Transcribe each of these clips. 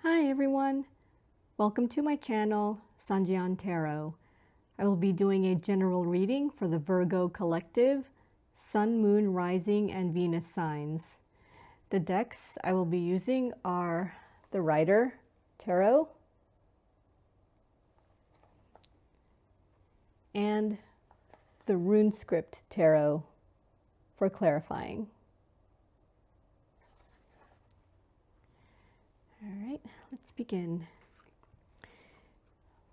Hi everyone, welcome to my channel, Sanjian Tarot. I will be doing a general reading for the Virgo collective, Sun, Moon, Rising, and Venus signs. The decks I will be using are the Rider Tarot and the Runescript Tarot for clarifying. All right, let's begin.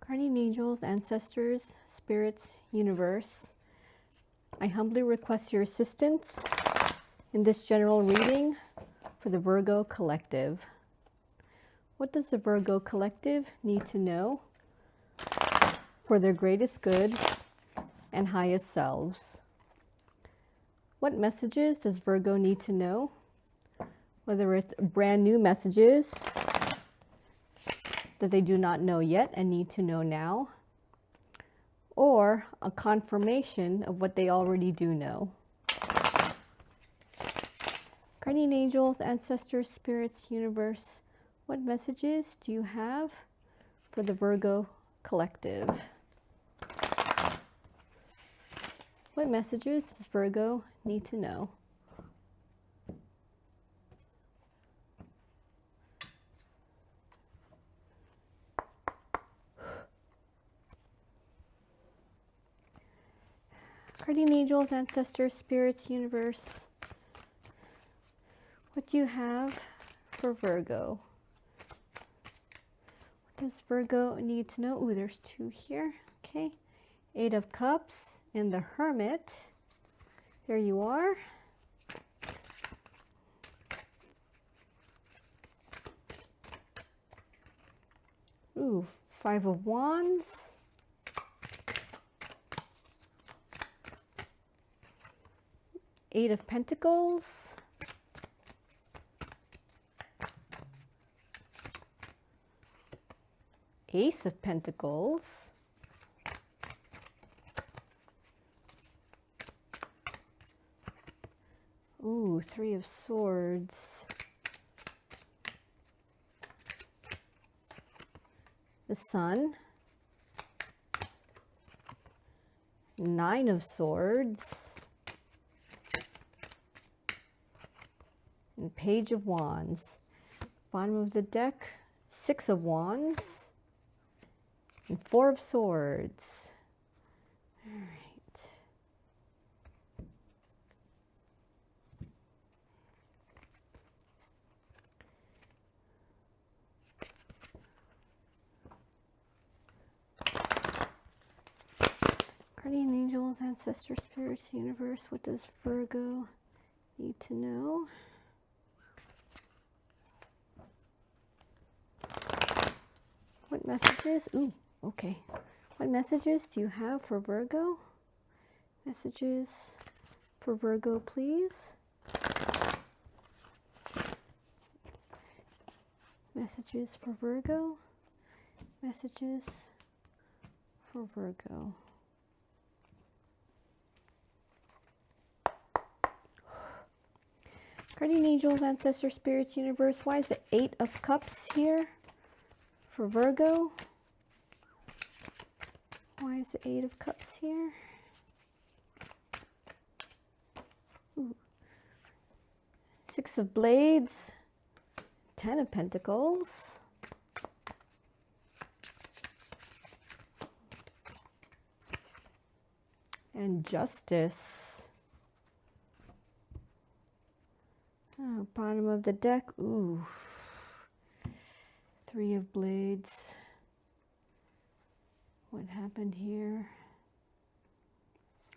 Guardian angels, ancestors, spirits, universe, I humbly request your assistance in this general reading for the Virgo collective. What does the Virgo collective need to know for their greatest good and highest selves? What messages does Virgo need to know? Whether it's brand new messages that they do not know yet and need to know now, or a confirmation of what they already do know. Guardian angels, ancestors, spirits, universe, what messages do you have for the Virgo collective? What messages does Virgo need to know? Guardian angels, ancestors, spirits, universe, what do you have for Virgo? What does Virgo need to know? Ooh, there's two here. Okay. Eight of Cups and the Hermit. There you are. Ooh, Five of Wands. Eight of Pentacles. Ace of Pentacles. Ooh, Three of Swords. The Sun. Nine of Swords. And Page of Wands. Bottom of the deck, Six of Wands and Four of Swords. All right. Guardian angels, ancestors, spirits, universe, what does Virgo need to know? What messages? Ooh, okay. What messages do you have for Virgo? Messages for Virgo, please. Messages for Virgo. Messages for Virgo. Guardian angels, ancestors, spirits, universe. Why is the Eight of Cups here for Virgo? Why is the Eight of Cups here? Ooh. Six of Blades. Ten of Pentacles. And Justice. Oh, bottom of the deck. Ooh. Three of Blades. What happened here?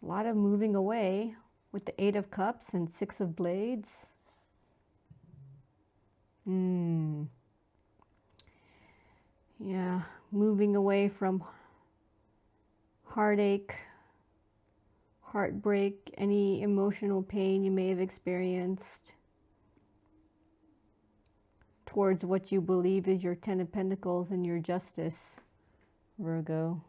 A lot of moving away with the Eight of Cups and Six of Blades. Yeah, moving away from heartache, heartbreak, any emotional pain you may have experienced towards what you believe is your Ten of Pentacles and your Justice, Virgo.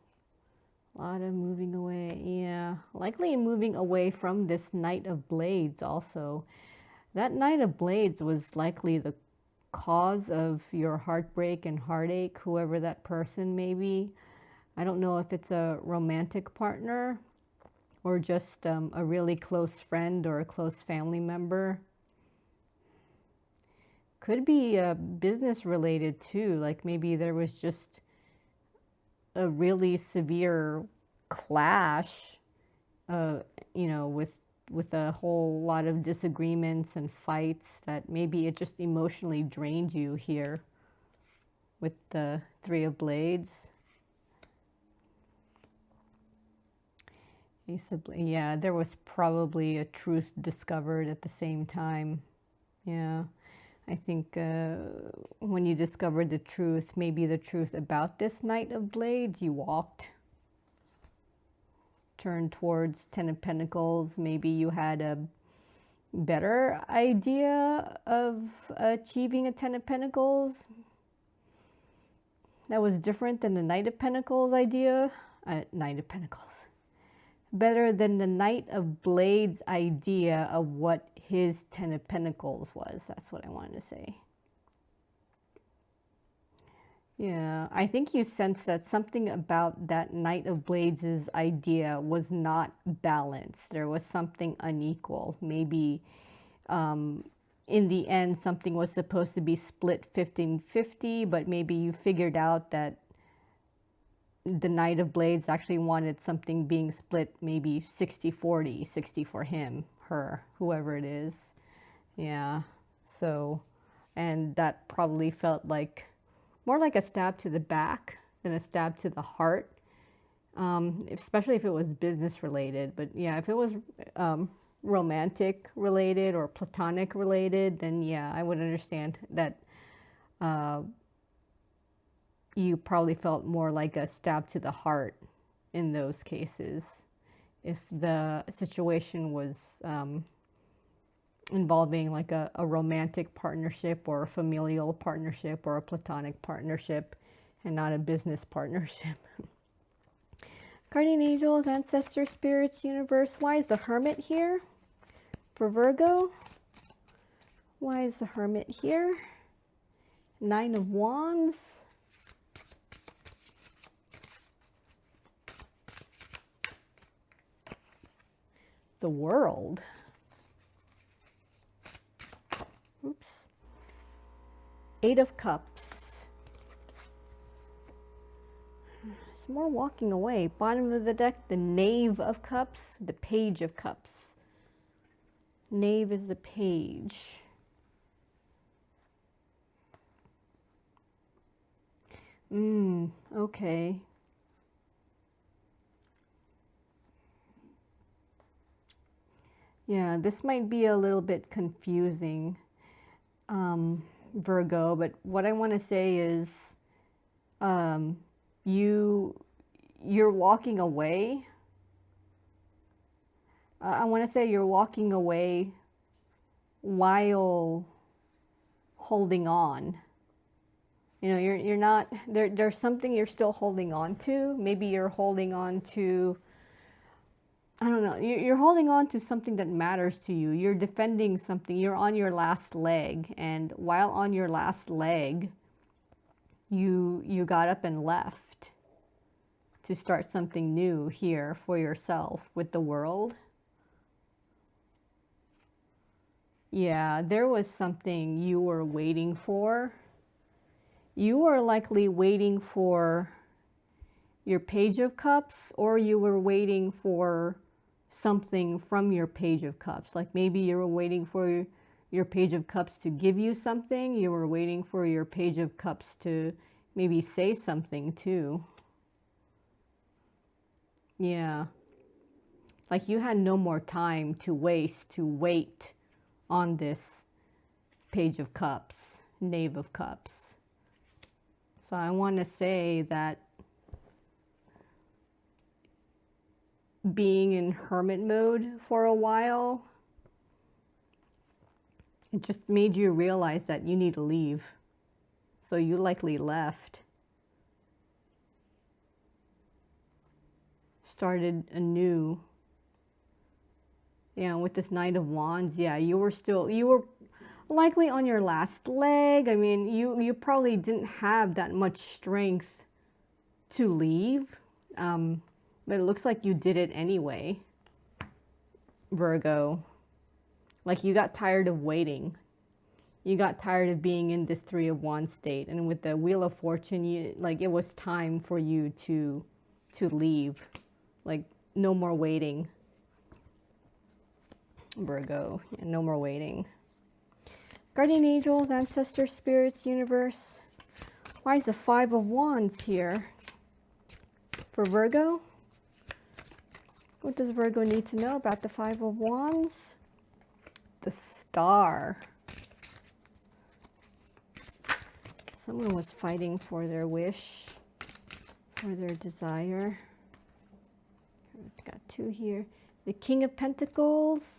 A lot of moving away. Yeah, likely moving away from this Knight of Blades also. That Knight of Blades was likely the cause of your heartbreak and heartache, whoever that person may be. I don't know if it's a romantic partner or just a really close friend or a close family member. Could be business related too, like maybe there was just a really severe clash, you know, with a whole lot of disagreements and fights that maybe it just emotionally drained you here with the Three of Blades. Yeah, there was probably a truth discovered at the same time. Yeah, I think when you discovered the truth, maybe the truth about this Knight of Blades, you walked, turned towards Ten of Pentacles. Maybe you had a better idea of achieving a Ten of Pentacles that was different than the Knight of Pentacles idea. Knight of Pentacles. Better than the Knight of Blades idea of what his Ten of Pentacles was. That's what I wanted to say. Yeah, I think you sense that something about that Knight of Blades' idea was not balanced. There was something unequal. Maybe in the end, something was supposed to be split 50-50, but maybe you figured out that the Knight of Blades actually wanted something being split maybe 60-40, 60 for him, her, whoever it is. Yeah, so, and that probably felt like more like a stab to the back than a stab to the heart, especially if it was business related. But yeah, if it was romantic related or platonic related, then yeah, I would understand that you probably felt more like a stab to the heart in those cases. If the situation was involving like a romantic partnership or a familial partnership or a platonic partnership and not a business partnership. Guardian angels, ancestors, spirits, universe. Why is the Hermit here for Virgo? Why is the Hermit here? Nine of Wands. The World. Oops. Eight of Cups. There's more walking away. Bottom of the deck, the Knave of Cups, the Page of Cups. Knave is the page. Okay. Yeah, this might be a little bit confusing, Virgo, but what I want to say is you're walking away. I want to say you're walking away while holding on. You know, you're not, there's something you're still holding on to. Maybe you're holding on to, I don't know, you're holding on to something that matters to you. You're defending something. You're on your last leg. And while on your last leg, you got up and left to start something new here for yourself with the world. Yeah, there was something you were waiting for. You were likely waiting for your Page of Cups, or you were waiting for something from your Page of Cups. Like maybe you were waiting for your Page of Cups to give you something. You were waiting for your Page of Cups to maybe say something too. Yeah. Like you had no more time to waste to wait on this Page of Cups, Knave of Cups. So I want to say that being in hermit mode for a while, it just made you realize that you need to leave. So you likely left. Started anew. Yeah, with this Knight of Wands, yeah, you were likely on your last leg. I mean, you probably didn't have that much strength to leave, but it looks like you did it anyway, Virgo. Like you got tired of waiting. You got tired of being in this Three of Wands state, and with the Wheel of Fortune, it was time for you to leave. Like no more waiting, Virgo. Yeah, no more waiting. Guardian angels, ancestors, spirits, universe. Why is the Five of Wands here for Virgo? What does Virgo need to know about the Five of Wands? The Star. Someone was fighting for their wish, for their desire. We've got two here. The King of Pentacles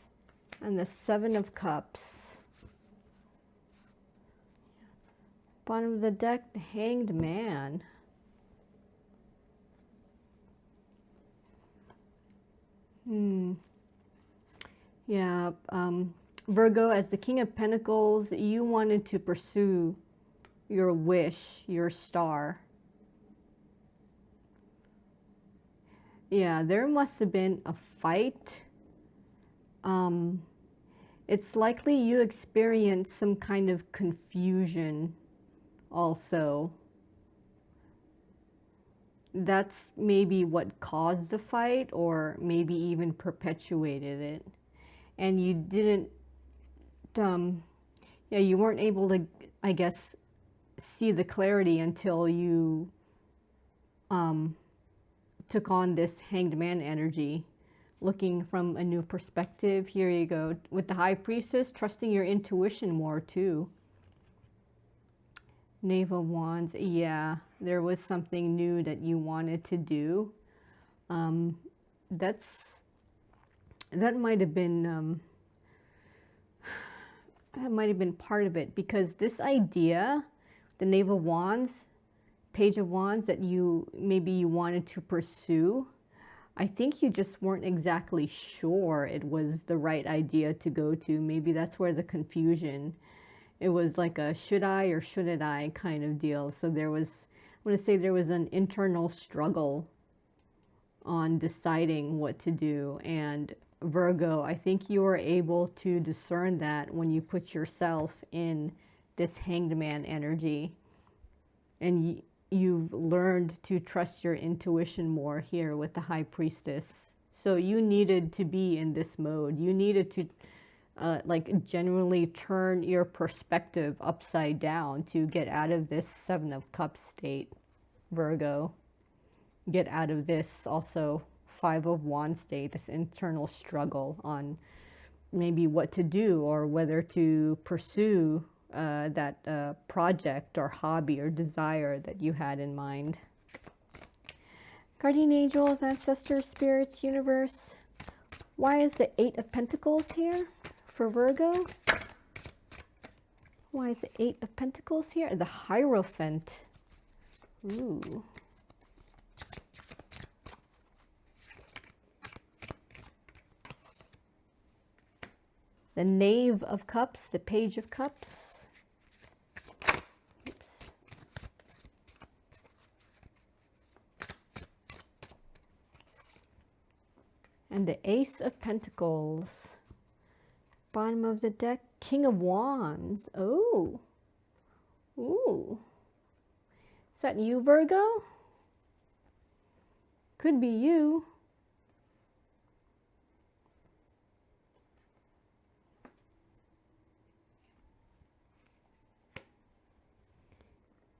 and the Seven of Cups. Bottom of the deck, the Hanged Man. Yeah, Virgo, as the King of Pentacles, you wanted to pursue your wish, your star. Yeah, there must have been a fight. It's likely you experienced some kind of confusion also. That's maybe what caused the fight, or maybe even perpetuated it. And you didn't, yeah, you weren't able to, I guess, see the clarity until you took on this Hanged Man energy, looking from a new perspective. Here you go. With the High Priestess, trusting your intuition more too. Knave of Wands, yeah, there was something new that you wanted to do. That might have been part of it, because this idea, the Knave of Wands, Page of Wands, that maybe you wanted to pursue, I think you just weren't exactly sure it was the right idea to go to. Maybe that's where the confusion. It was like a should I or shouldn't I kind of deal. So there was, I want to say there was an internal struggle on deciding what to do. And Virgo, I think you were able to discern that when you put yourself in this Hanged Man energy. And you've learned to trust your intuition more here with the High Priestess. So you needed to be in this mode. You needed to like genuinely turn your perspective upside down to get out of this Seven of Cups state, Virgo. Get out of this also Five of Wands state, this internal struggle on maybe what to do or whether to pursue that project or hobby or desire that you had in mind. Guardian angels, ancestors, spirits, universe. Why is the Eight of Pentacles here for Virgo? Why is the Eight of Pentacles here? The Hierophant. Ooh. The Knave of Cups, the Page of Cups. Oops. And the Ace of Pentacles. Bottom of the deck, King of Wands. Oh. Ooh. Is that you, Virgo? Could be you.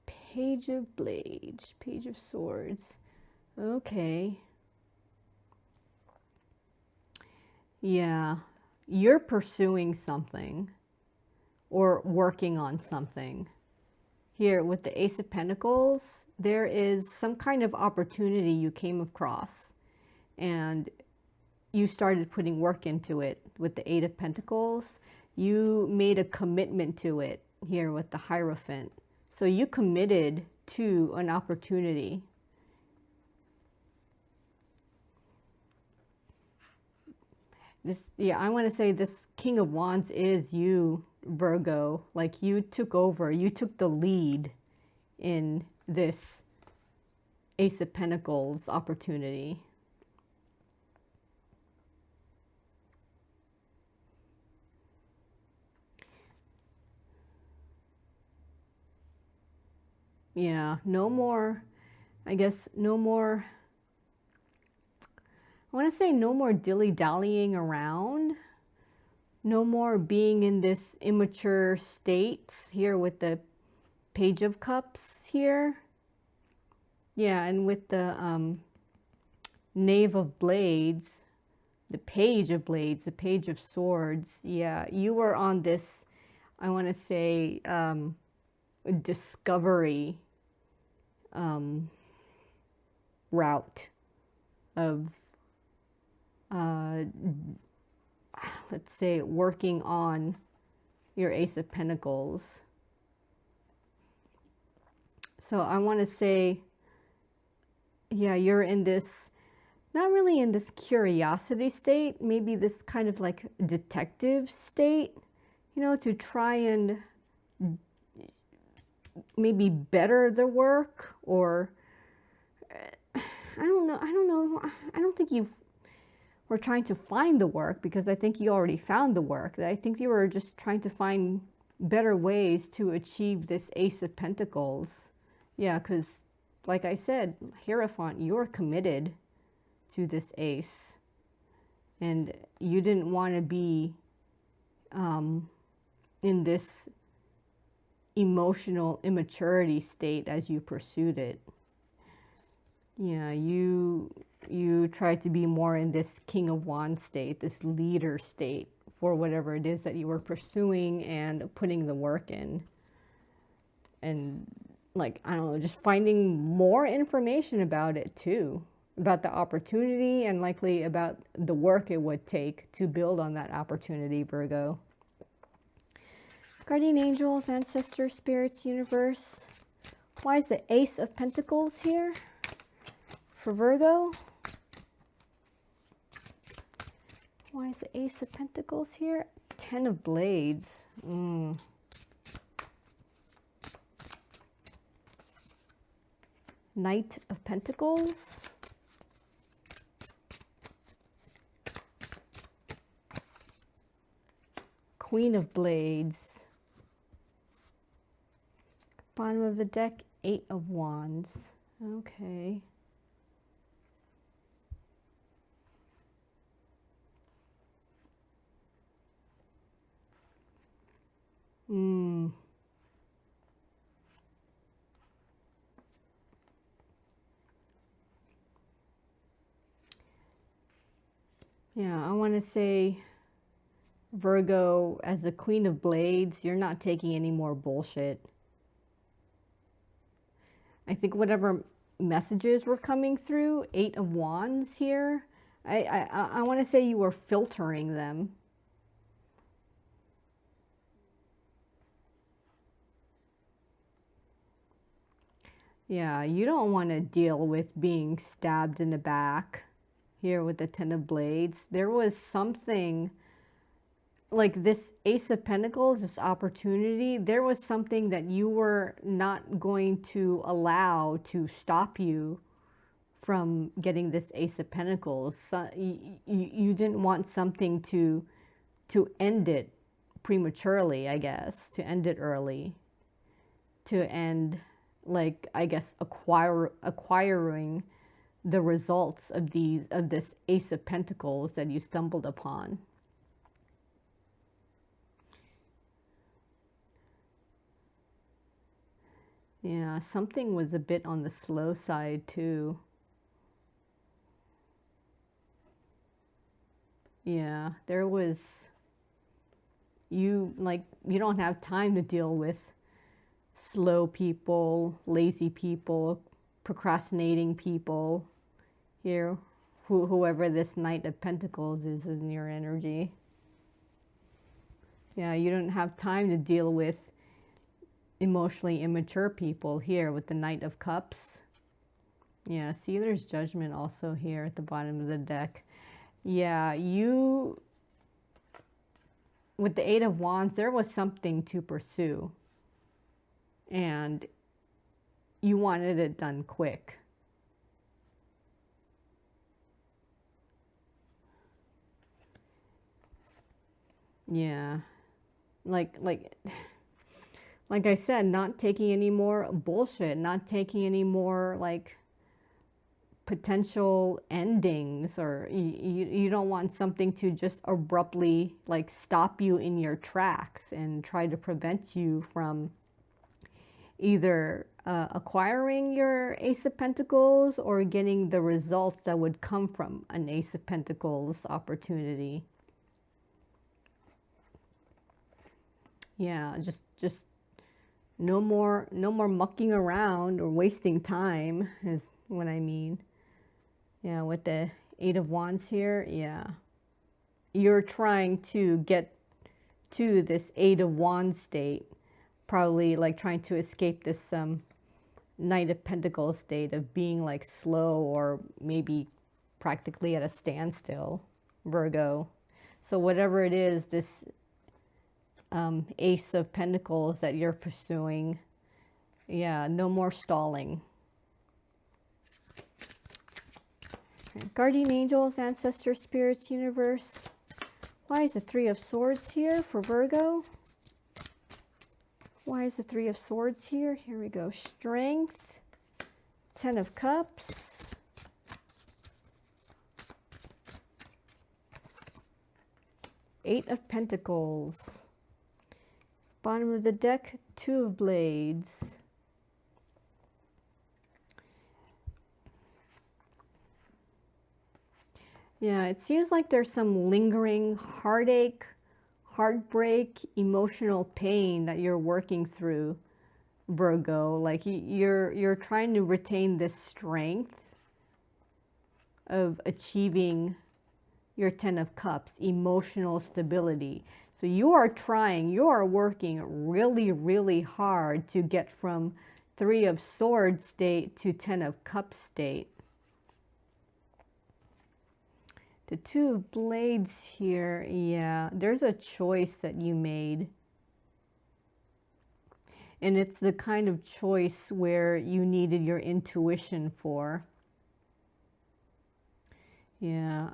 Page of Blades, Page of Swords. Okay. Yeah. You're pursuing something or working on something. Here with the Ace of Pentacles, there is some kind of opportunity you came across and you started putting work into it. With the Eight of Pentacles, you made a commitment to it here with the Hierophant. So you committed to an opportunity. this, yeah, I want to say this King of Wands is you, Virgo. Like you took over, you took the lead in this Ace of Pentacles opportunity. Yeah, no more, I guess, no more, I want to say no more dilly-dallying around. No more being in this immature state here with the Page of Cups here. Yeah, and with the Knave of Blades, the Page of Blades, the Page of Swords. Yeah, you were on this, I want to say, discovery route of, let's say, working on your Ace of Pentacles. So I want to say, yeah, you're in this, not really in this curiosity state, maybe this kind of like detective state, you know, to try and maybe better the work, or I don't know. I don't think you were trying to find the work, because I think you already found the work. I think you were just trying to find better ways to achieve this Ace of Pentacles. Yeah, because like I said, Hierophant, you're committed to this ace, and you didn't want to be in this emotional immaturity state as you pursued it. Yeah, you tried to be more in this King of Wands state, this leader state for whatever it is that you were pursuing and putting the work in. And like, I don't know, just finding more information about it too, about the opportunity, and likely about the work it would take to build on that opportunity, Virgo. Guardian angels, ancestors, spirits, universe. Why is the Ace of Pentacles here for Virgo? Why is the Ace of Pentacles here? Ten of Blades. Knight of Pentacles. Queen of Blades. Bottom of the deck, Eight of Wands. Okay. Yeah, I want to say, Virgo, as the Queen of Blades, you're not taking any more bullshit. I think whatever messages were coming through, Eight of Wands here, I want to say you were filtering them. Yeah, you don't want to deal with being stabbed in the back here with the Ten of Blades. There was something like this Ace of Pentacles, this opportunity, there was something that you were not going to allow to stop you from getting this Ace of Pentacles. So, you didn't want something to end it prematurely, I guess, to end it early, to end, like, I guess, acquiring the results of this Ace of Pentacles that you stumbled upon. Yeah, something was a bit on the slow side too. Yeah, there was, you don't have time to deal with slow people, lazy people, procrastinating people here, whoever this Knight of Pentacles is in your energy. Yeah, you don't have time to deal with emotionally immature people here with the Knight of Cups. Yeah, see, there's Judgment also here at the bottom of the deck. Yeah, you with the Eight of Wands, there was something to pursue. And you wanted it done quick. Yeah. Like I said, not taking any more bullshit, not taking any more like potential endings, or you don't want something to just abruptly like stop you in your tracks and try to prevent you from either acquiring your Ace of Pentacles or getting the results that would come from an Ace of Pentacles opportunity. Yeah, just no more mucking around or wasting time is what I mean. Yeah, with the Eight of Wands here, yeah. You're trying to get to this Eight of Wands state, probably like trying to escape this Knight of Pentacles state of being like slow or maybe practically at a standstill, Virgo. So whatever it is, this Ace of Pentacles that you're pursuing, yeah, no more stalling. Okay. Guardian angels, ancestors, spirits, universe. Why is the Three of Swords here for Virgo? Why is the Three of Swords here? Here we go. Strength, Ten of Cups, Eight of Pentacles. Bottom of the deck, Two of Blades. Yeah, it seems like there's some lingering heartache, heartbreak, emotional pain that you're working through, Virgo. Like you're trying to retain this strength of achieving your Ten of Cups, emotional stability. So you are working really, really hard to get from Three of Swords state to Ten of Cups state. The Two of Blades here, yeah, there's a choice that you made. And it's the kind of choice where you needed your intuition for. Yeah,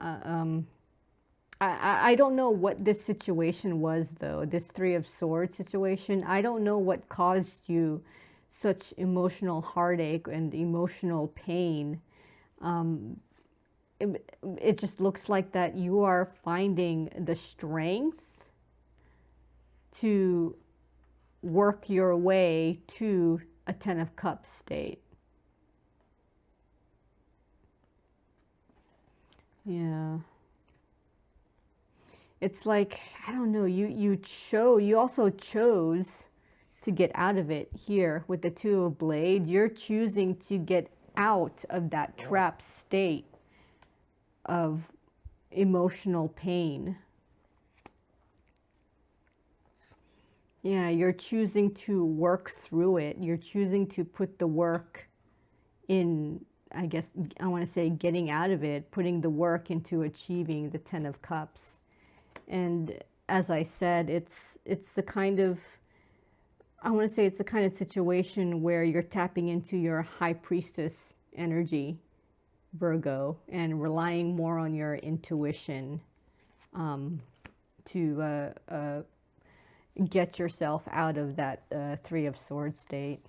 I don't know what this situation was, though, this Three of Swords situation. I don't know what caused you such emotional heartache and emotional pain. It just looks like that you are finding the strength to work your way to a Ten of Cups state. Yeah. It's like, I don't know, you also chose to get out of it here with the Two of Blades. You're choosing to get out of that trapped state of emotional pain. Yeah, you're choosing to work through it. You're choosing to put the work in, I guess I want to say getting out of it, putting the work into achieving the Ten of Cups. And as I said, it's the kind of, I want to say it's the kind of situation where you're tapping into your High Priestess energy, Virgo, and relying more on your intuition to get yourself out of that Three of Swords state.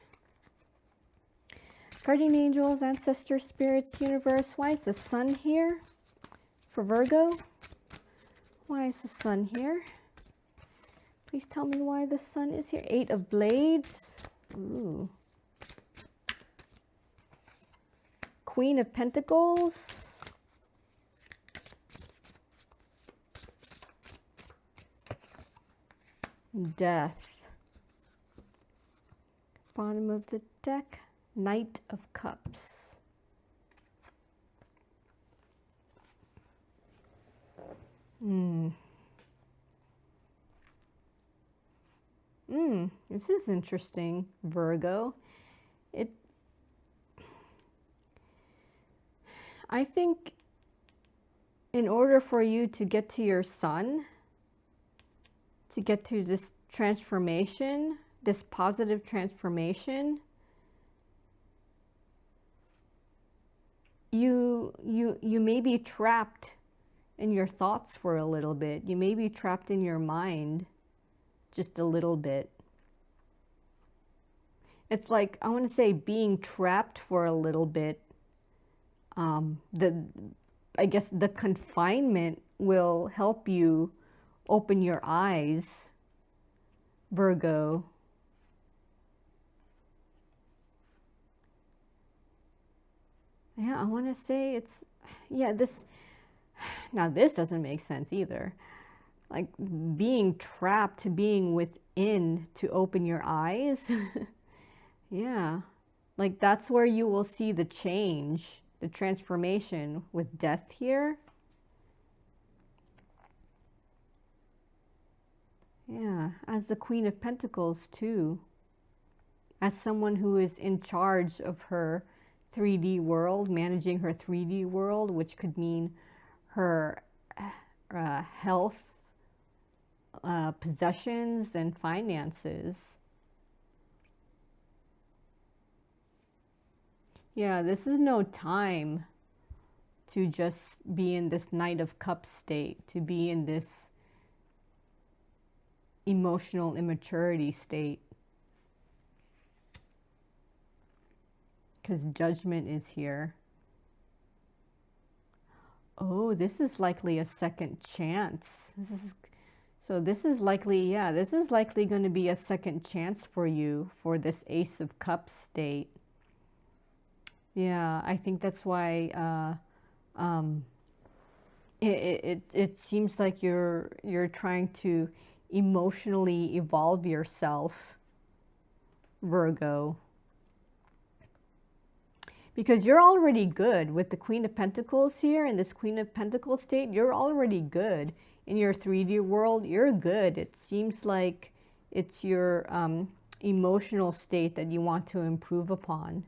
Guardian angels, ancestors, spirits, universe. Why is the Sun here for Virgo? Why is the Sun here? Please tell me why the Sun is here. Eight of Blades. Ooh. Queen of Pentacles. Death. Bottom of the deck, Knight of Cups. This is interesting, Virgo. I think in order for you to get to your Sun, to get to this transformation, this positive transformation, you may be trapped in your thoughts for a little bit. You may be trapped in your mind just a little bit. It's like, I want to say, being trapped for a little bit. I guess the confinement will help you open your eyes, Virgo. Yeah, I want to say it's, yeah, this, now this doesn't make sense either. Like being trapped, being within to open your eyes. Yeah, like that's where you will see the change, the transformation with death here. Yeah, as the Queen of Pentacles too. As someone who is in charge of her 3D world, managing her 3D world, which could mean her health, possessions, and finances. Yeah, this is no time to just be in this Knight of Cups state, to be in this emotional immaturity state. Because judgment is here. Oh, this is likely a second chance. This is likely, yeah, this is likely going to be a second chance for you for this Ace of Cups state. Yeah, I think that's why it seems like you're trying to emotionally evolve yourself, Virgo. Because you're already good with the Queen of Pentacles here in this Queen of Pentacles state. You're already good in your 3D world. You're good. It seems like it's your emotional state that you want to improve upon.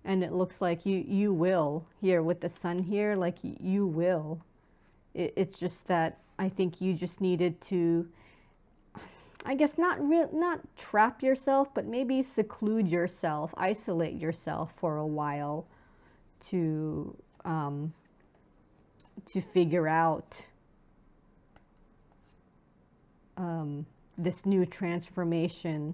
And it looks like you will here with the Sun here, like you will. It's just that I think you just needed to, I guess not trap yourself, but maybe seclude yourself, isolate yourself for a while to figure out this new transformation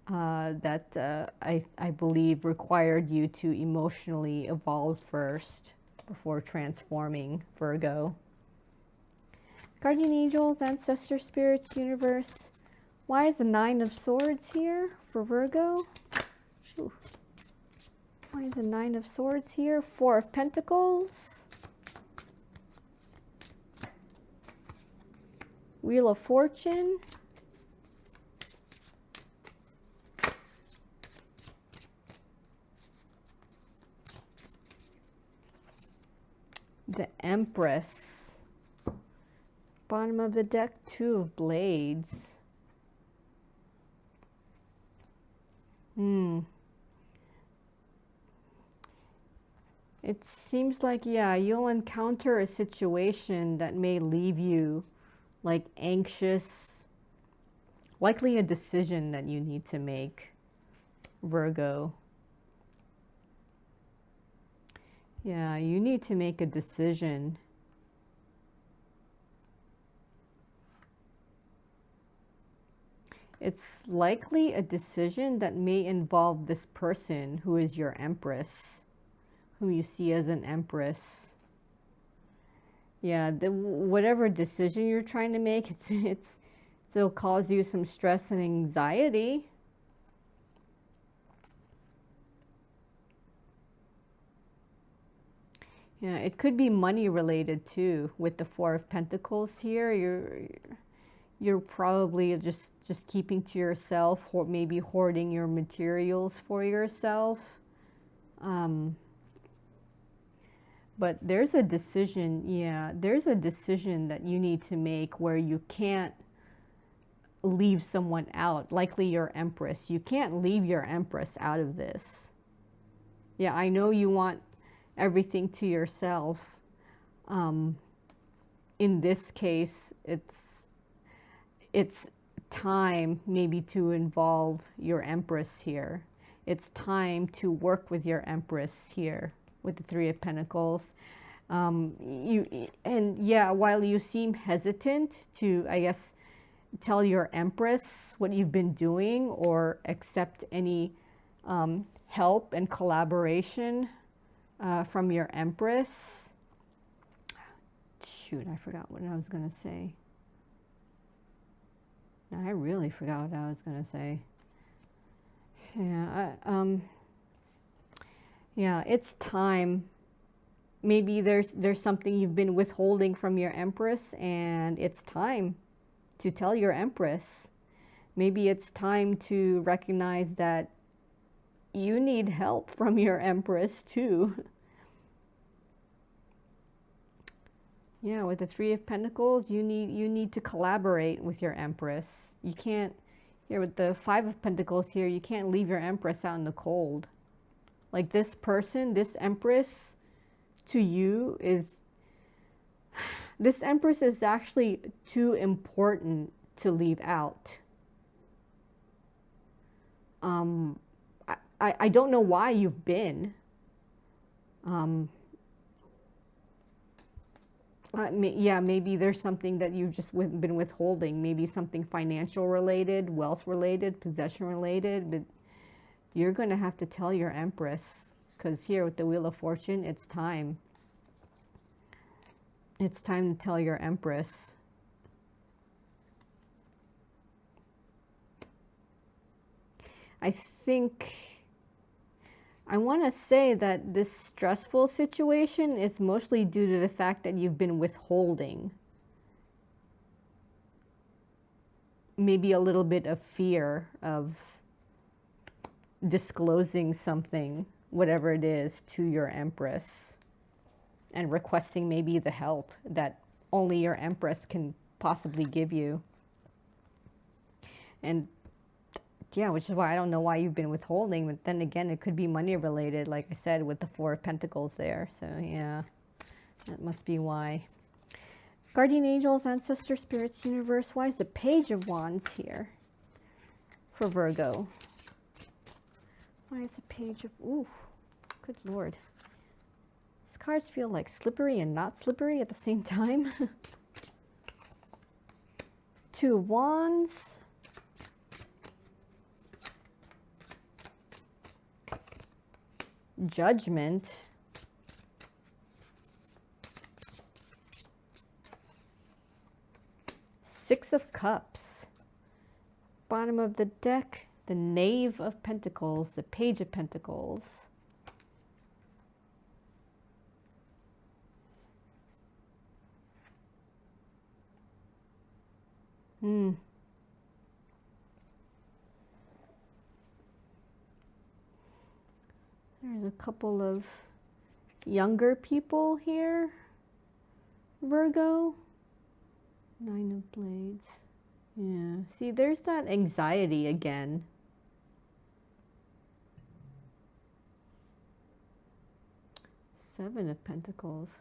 that I believe required you to emotionally evolve first before transforming, Virgo. Guardian angels, ancestor spirits, universe. Why is the Nine of Swords here for Virgo? Ooh. Why is the Nine of Swords here? Four of Pentacles. Wheel of Fortune. The Empress. Bottom of the deck, Two of Blades. It seems like, yeah, you'll encounter a situation that may leave you like anxious, likely a decision that you need to make, Virgo. Yeah, you need to make a decision. It's likely a decision that may involve this person who is your Empress, who you see as an Empress. Yeah, whatever decision you're trying to make, it'll cause you some stress and anxiety. Yeah, it could be money related too. With the Four of Pentacles here, you're probably just keeping to yourself, or maybe hoarding your materials for yourself. But there's a decision, yeah, there's a decision that you need to make where you can't leave someone out, likely your Empress. You can't leave your Empress out of this. Yeah, I know you want everything to yourself. In this case, it's time maybe to involve your Empress here. It's time to work with your Empress here with the Three of Pentacles. While you seem hesitant to, I guess, tell your Empress what you've been doing or accept any help and collaboration from your Empress. Shoot, I forgot what I was going to say. I really forgot what I was going to say. Yeah, it's time. Maybe there's something you've been withholding from your Empress, and it's time to tell your Empress. Maybe it's time to recognize that you need help from your Empress too. Yeah, with the Three of Pentacles, you need to collaborate with your Empress. You can't, here with the Five of Pentacles here, you can't leave your Empress out in the cold. Like this person, this Empress to you is, this Empress is actually too important to leave out. I don't know why you've been. Maybe there's something that you've just been withholding. Maybe something financial related, wealth related, possession related. But you're going to have to tell your Empress, because here with the Wheel of Fortune, it's time. It's time to tell your Empress. I want to say that this stressful situation is mostly due to the fact that you've been withholding. Maybe a little bit of fear of disclosing something, whatever it is, to your Empress, and requesting maybe the help that only your Empress can possibly give you. And yeah, which is why I don't know why you've been withholding, but then again, it could be money related, like I said, with the Four of Pentacles there. So yeah, that must be why. Guardian Angels, Ancestor, Spirits, Universe. Why is the Page of Wands here for Virgo? Why is the Page of... Ooh, good Lord. These cards feel like slippery and not slippery at the same time. Two of Wands. Judgment. Six of Cups. Bottom of the deck, the Knave of Pentacles, the Page of Pentacles. There's a couple of younger people here, Virgo. Nine of Blades. Yeah, see, there's that anxiety again. Seven of Pentacles.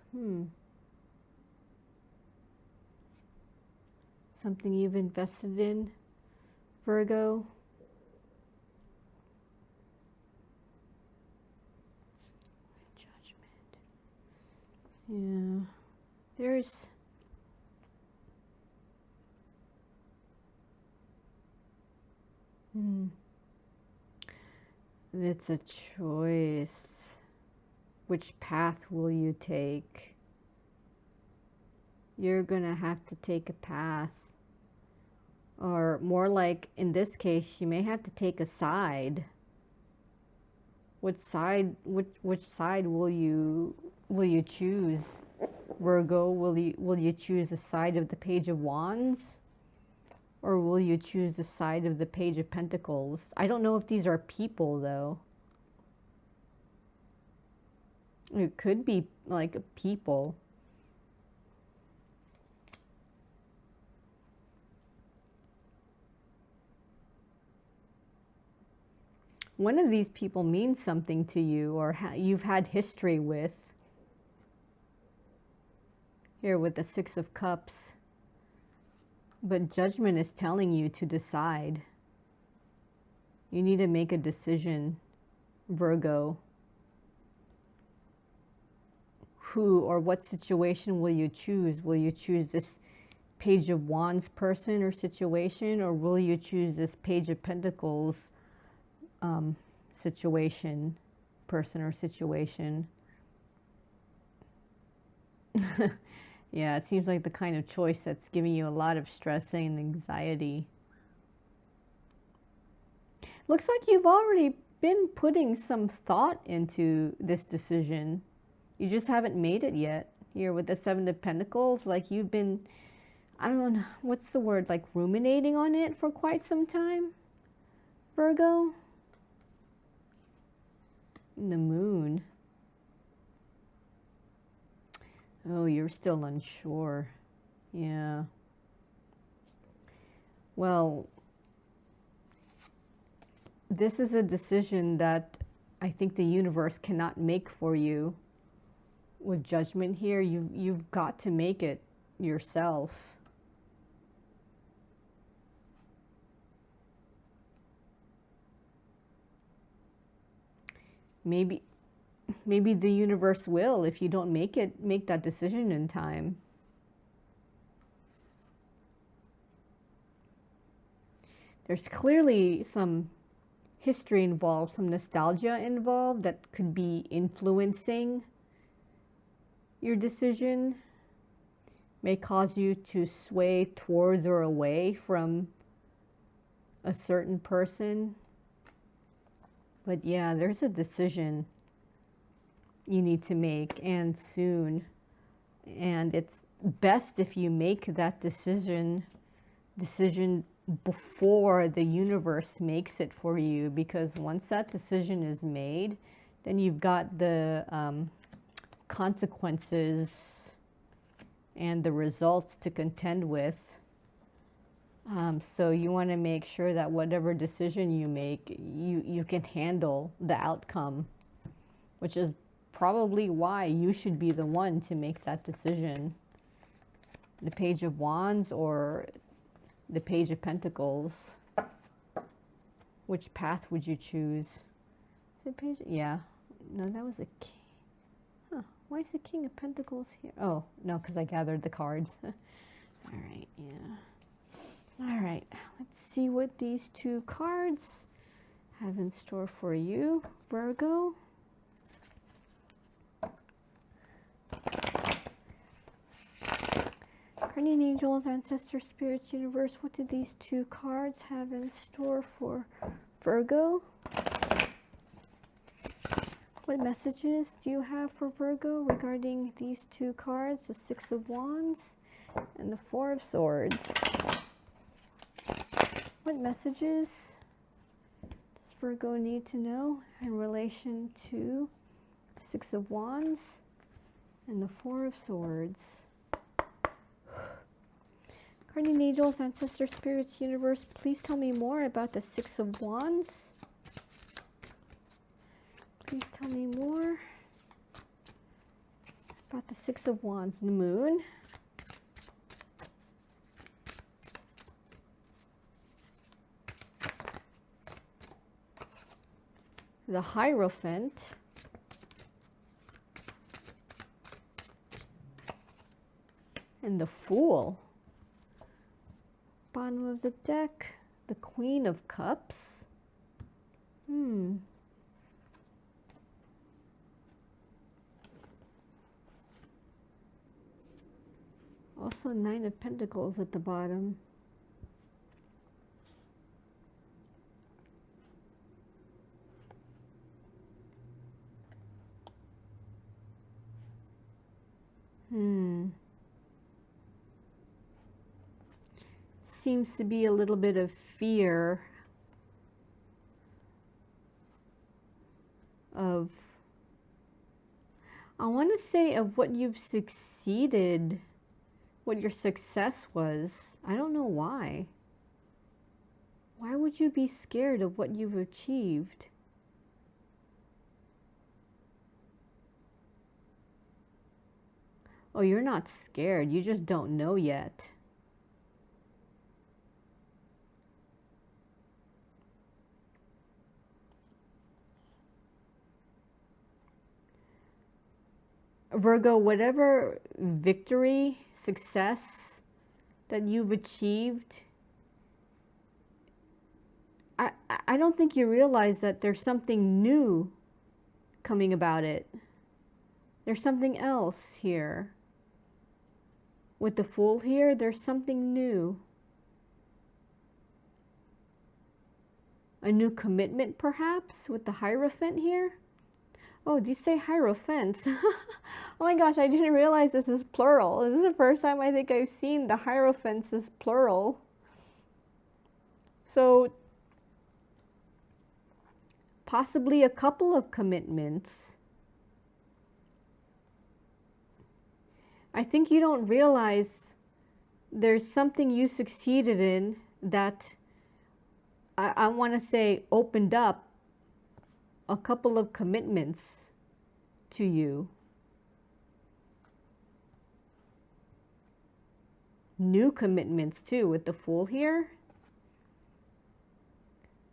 Something you've invested in, Virgo. Yeah, there's... It's a choice. Which path will you take? You're gonna have to take a path. Or more like, in this case, you may have to take a side. Which side will you choose, Virgo? Will you choose the side of the Page of Wands, or will you choose the side of the Page of Pentacles? I don't know if these are people though. It could be like people. One of these people means something to you, or you've had history with. Here with the Six of Cups. But judgment is telling you to decide. You need to make a decision, Virgo. Who or what situation will you choose? Will you choose this Page of Wands person or situation, or will you choose this Page of Pentacles situation, person or situation? Yeah, it seems like the kind of choice that's giving you a lot of stress and anxiety. Looks like you've already been putting some thought into this decision. You just haven't made it yet. Here with the Seven of Pentacles, like you've been, I don't know, what's the word, like ruminating on it for quite some time, Virgo? The Moon. Oh, you're still unsure. Yeah. Well, this is a decision that I think the universe cannot make for you. With Judgment here, you've got to make it yourself. Maybe the universe will, if you don't make that decision in time. There's clearly some history involved, some nostalgia involved that could be influencing your decision. May cause you to sway towards or away from a certain person. But yeah, there's a decision you need to make, and soon. And it's best if you make that decision before the universe makes it for you, because once that decision is made, then you've got the consequences and the results to contend with. So you want to make sure that whatever decision you make, you can handle the outcome, which is probably why you should be the one to make that decision. The Page of Wands or the Page of Pentacles. Which path would you choose? Is it Page? Yeah. No, that was a king. Huh. Why is the King of Pentacles here? Oh, no, because I gathered the cards. All right, yeah. All right, let's see what these two cards have in store for you, Virgo. Guardian Angels, Ancestors, Spirits, Universe, what do these two cards have in store for Virgo? What messages do you have for Virgo regarding these two cards, the Six of Wands and the Four of Swords? What messages does Virgo need to know in relation to the Six of Wands and the Four of Swords? Guardian Angels, Ancestors, Spirits, Universe, please tell me more about the Six of Wands. Please tell me more about the Six of Wands, the Moon. The Hierophant. And the Fool. Bottom of the deck, the Queen of Cups. Also Nine of Pentacles at the bottom. Seems to be a little bit of fear of, I want to say, of what you've succeeded, what your success was. I don't know why. Why would you be scared of what you've achieved? Oh, you're not scared. You just don't know yet. Virgo, whatever victory, success that you've achieved, I don't think you realize that there's something new coming about it. There's something else here. With the Fool here, there's something new. A new commitment, perhaps, with the Hierophant here. Oh, do you say Hierophants? Oh my gosh, I didn't realize this is plural. This is the first time I think I've seen the Hierophants as plural. So, possibly a couple of commitments. I think you don't realize there's something you succeeded in that I want to say opened up a couple of commitments to you. New commitments too with the Fool here.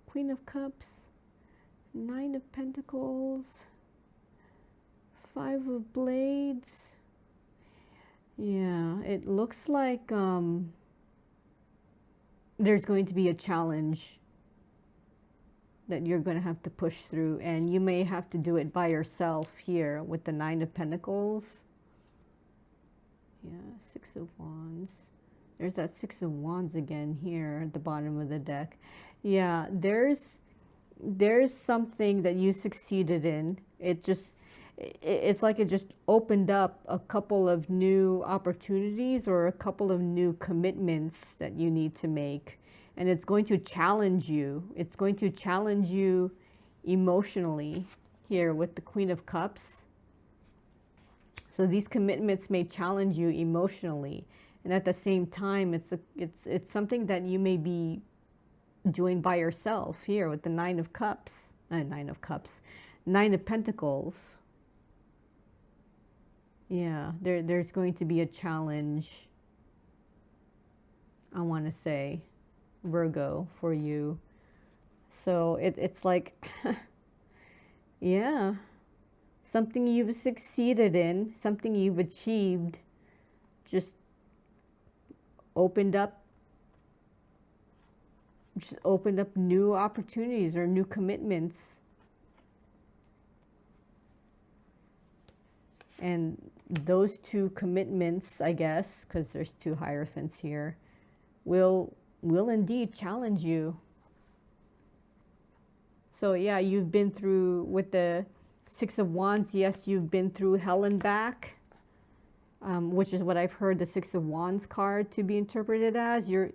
Queen of Cups, Nine of Pentacles, Five of Blades. Yeah, it looks like there's going to be a challenge that you're going to have to push through, and you may have to do it by yourself here with the Nine of Pentacles. Yeah, Six of Wands. There's that Six of Wands again here at the bottom of the deck. Yeah, there's something that you succeeded in. It's like it just opened up a couple of new opportunities or a couple of new commitments that you need to make. And it's going to challenge you. It's going to challenge you emotionally here with the Queen of Cups. So these commitments may challenge you emotionally. And at the same time, it's something that you may be doing by yourself here with the Nine of Cups. Nine of Pentacles. Yeah, there's going to be a challenge, I want to say, Virgo, for you. So it's like, yeah, something you've succeeded in, something you've achieved, just opened up new opportunities or new commitments. And those two commitments, I guess, because there's two Hierophants here, will indeed challenge you. So yeah, you've been through, with the Six of Wands, yes, you've been through hell and back, which is what I've heard the Six of Wands card to be interpreted as. You're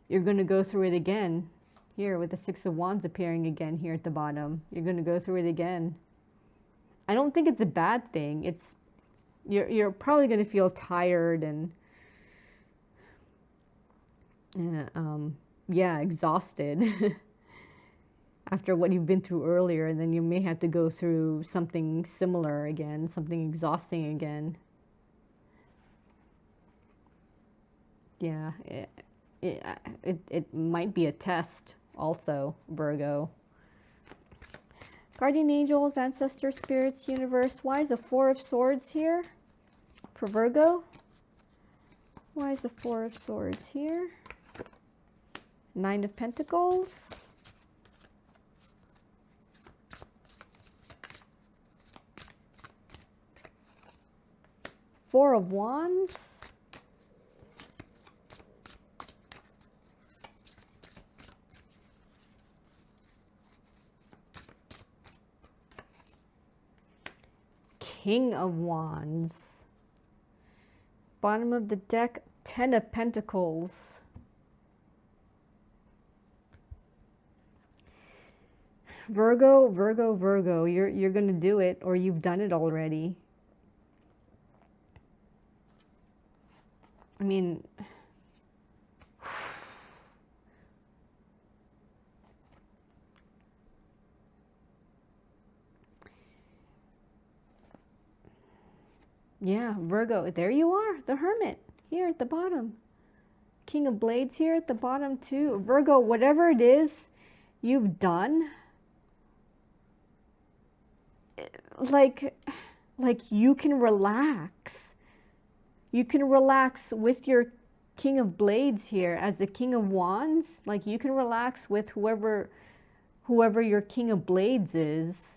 going to go through it again here with the Six of Wands appearing again here at the bottom. You're going to go through it again. I don't think it's a bad thing. You're probably going to feel tired and yeah, exhausted after what you've been through earlier, and then you may have to go through something similar again, something exhausting again. Yeah, it might be a test also, Virgo. Guardian angels, ancestors, spirits, universe. Why is the Four of Swords here for Virgo? Why is the Four of Swords here? Nine of Pentacles. Four of Wands. King of Wands. Bottom of the deck, Ten of Pentacles. Virgo, you're going to do it, or you've done it already. I mean, yeah, Virgo, there you are, the Hermit here at the bottom. King of Blades here at the bottom too. Virgo, whatever it is you've done, like, like you can relax. You can relax with your King of Blades here as the King of Wands. Like you can relax with whoever your King of Blades is.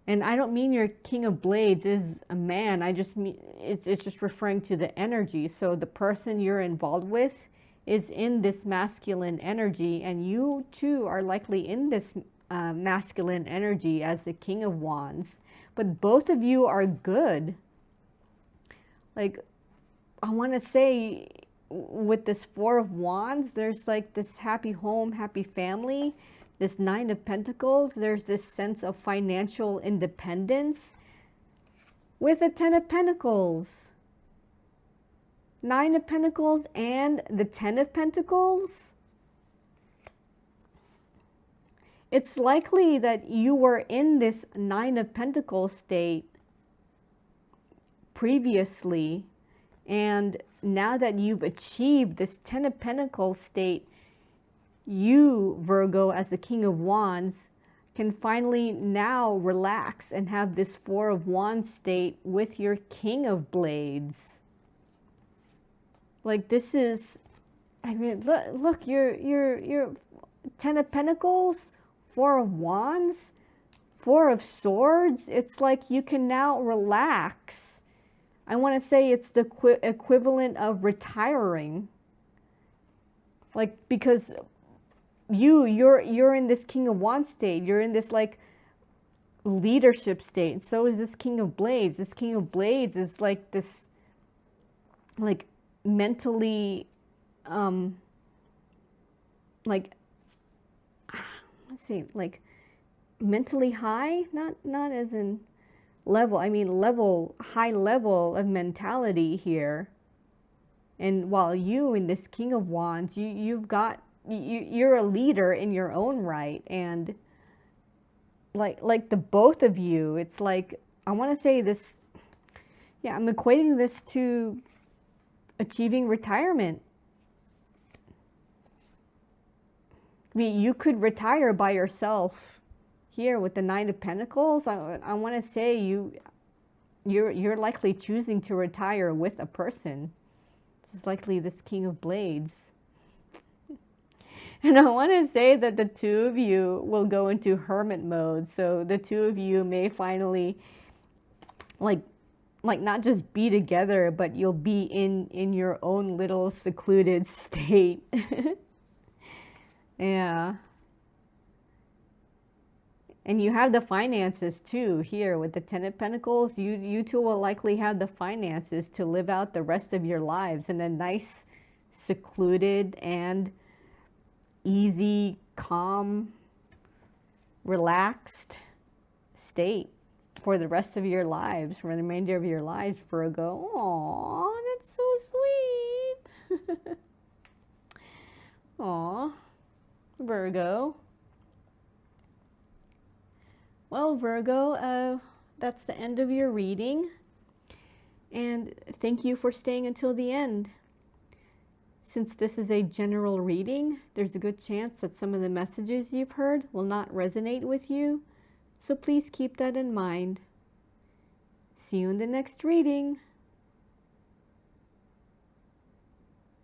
And I don't mean your King of Blades is a man. I just mean it's just referring to the energy. So the person you're involved with is in this masculine energy, and you too are likely in this masculine energy as the King of Wands. But both of you are good. Like, I want to say with this Four of Wands, there's like this happy home, happy family. This Nine of Pentacles, there's this sense of financial independence. With the Ten of Pentacles, Nine of Pentacles and the Ten of Pentacles, it's likely that you were in this Nine of Pentacles state previously, and now that you've achieved this Ten of Pentacles state, you, Virgo, as the King of Wands, can finally now relax and have this Four of Wands state with your King of Blades. Like this is, I mean, look, you're Ten of Pentacles, Four of Wands, Four of Swords. It's like you can now relax. I want to say it's the equivalent of retiring. Like, because you're in this King of Wands state. You're in this like leadership state. And so is this King of Blades. This King of Blades is like this, like mentally, like, let's see, like mentally high, not as in level. I mean high level of mentality here. And while you in this King of Wands, you're a leader in your own right. And like the both of you, it's like, I want to say this, yeah, I'm equating this to achieving retirement. I mean, you could retire by yourself here with the Nine of Pentacles. I want to say you're likely choosing to retire with a person. This is likely this King of Blades. And I want to say that the two of you will go into hermit mode. So the two of you may finally like not just be together, but you'll be in your own little secluded state. Yeah. And you have the finances too here with the Ten of Pentacles. You two will likely have the finances to live out the rest of your lives in a nice, secluded and easy, calm, relaxed state for the rest of your lives, for the remainder of your lives, Virgo. Aw, that's so sweet. Aw, Virgo. Well, Virgo, that's the end of your reading. And thank you for staying until the end. Since this is a general reading, there's a good chance that some of the messages you've heard will not resonate with you. So please keep that in mind. See you in the next reading.